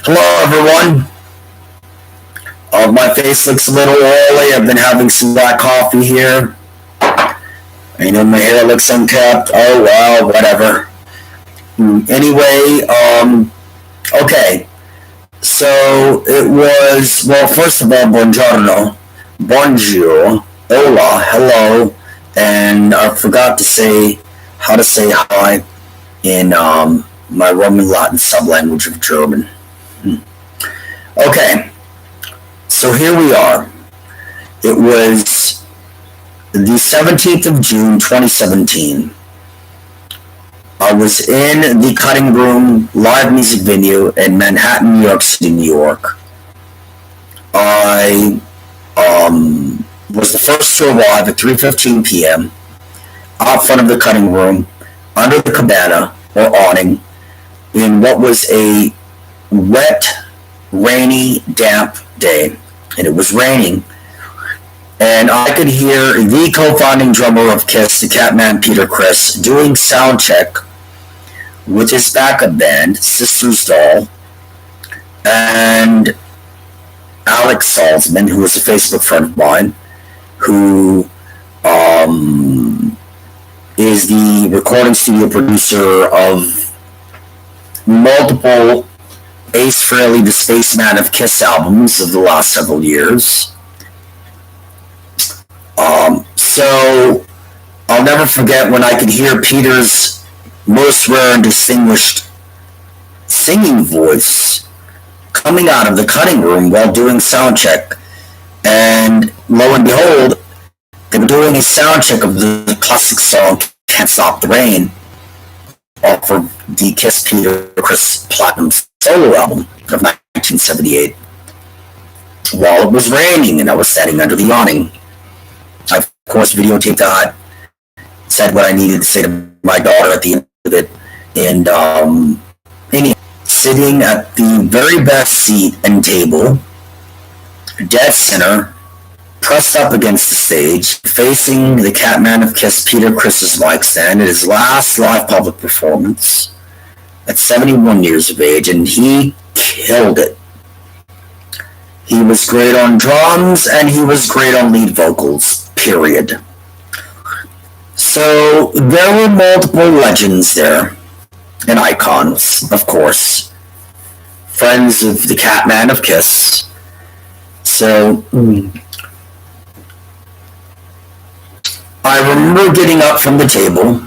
Hello, everyone. My face looks a little oily. I've been having some black coffee here. I know my hair looks unkempt. Oh, well, whatever. Anyway, okay. So it was, well, first of all, buongiorno, bonjour, hola, hello, and I forgot to say how to say hi in my Roman Latin sublanguage of German. Okay, so here we are. It was the 17th of June, 2017. I was in the Cutting Room live music venue in Manhattan, New York City, New York. I was the first to arrive at 3:15 p.m. out front of the Cutting Room, under the cabana or awning, in what was a wet, rainy, damp day. And it was raining. And I could hear the co-founding drummer of CRISS, the CATMAN Peter CRISS, doing sound check with his backup band, Sister's Doll, and Alex Salzman, who was a Facebook friend of mine, who is the recording studio producer of multiple Ace Frehley, the Spaceman of KISS albums of the last several years. So I'll never forget when I could hear Peter's most rare and distinguished singing voice coming out of the Cutting Room while doing sound check. And lo and behold, they were doing a sound check of the classic song Can't Stop the Rain off of the KISS Peter CRISS Platinum solo album of 1978 while it was raining and I was standing under the awning. I, of course, videotaped that, said what I needed to say to my daughter at the end of it, and anyway, sitting at the very best seat and table, dead center, pressed up against the stage, facing the Catman of KISS, Peter CRISS's mic stand at his last live public performance at 71 years of age, and he killed it. He was great on drums, and he was great on lead vocals, period. So there were multiple legends there, and icons, of course. Friends of the Catman of KISS. So I remember getting up from the table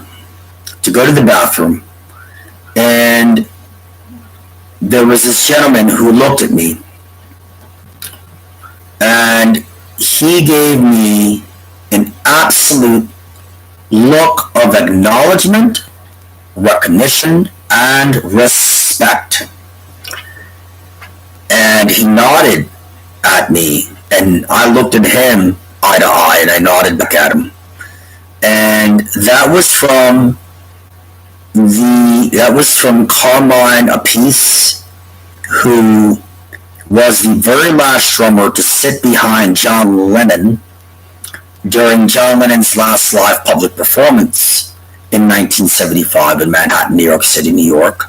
to go to the bathroom, and there was this gentleman who looked at me, and he gave me an absolute look of acknowledgement, recognition, and respect. And he nodded at me, and I looked at him eye to eye, and I nodded back at him. And that was from Carmine Appice, who was the very last drummer to sit behind John Lennon during John Lennon's last live public performance in 1975 in Manhattan, New York City, New York.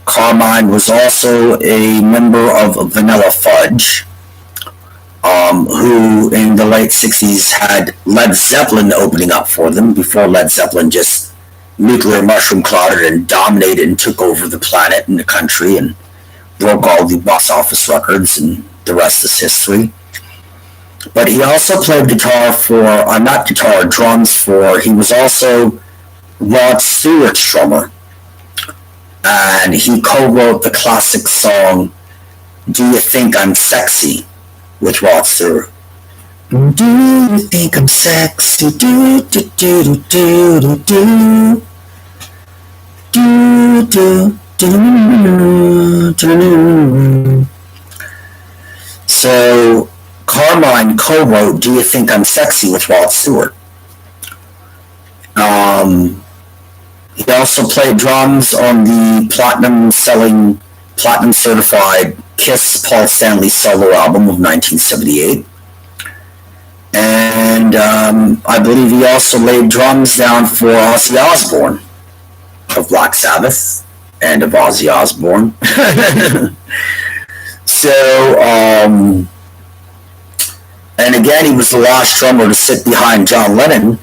Carmine was also a member of Vanilla Fudge, who in the late 60s had Led Zeppelin opening up for them before Led Zeppelin just nuclear mushroom clouded and dominated and took over the planet and the country and broke all the box office records, and the rest is history. But he also played guitar for, drums for, he was also Rod Stewart's drummer. And he co-wrote the classic song, Do You Think I'm Sexy, with Rod Stewart. Do you think I'm sexy? Do, do, do, do, do, do, do. Do, do, do, do, do. So Carmine co-wrote Do You Think I'm Sexy with Rod Stewart. He also played drums on the platinum certified KISS Paul Stanley solo album of 1978. And I believe he also laid drums down for Ozzy Osbourne of Black Sabbath and of Ozzy Osbourne. So, and again, he was the last drummer to sit behind John Lennon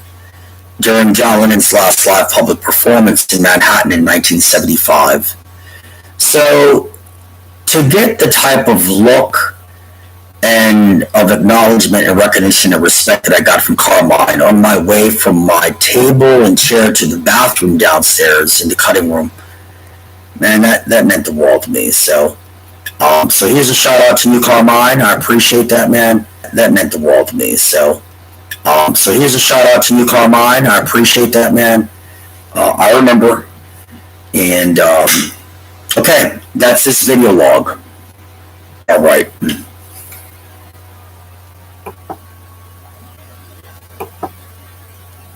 during John Lennon's last live public performance in Manhattan in 1975. So, to get the type of look and of acknowledgement and recognition and respect that I got from Carmine on my way from my table and chair to the bathroom downstairs in the cutting room, man, that meant the world to me. So here's a shout out to you, Carmine. I appreciate that, man. That meant the world to me. So here's a shout out to you, Carmine. I appreciate that, man. I remember. And okay, that's this video log. All right.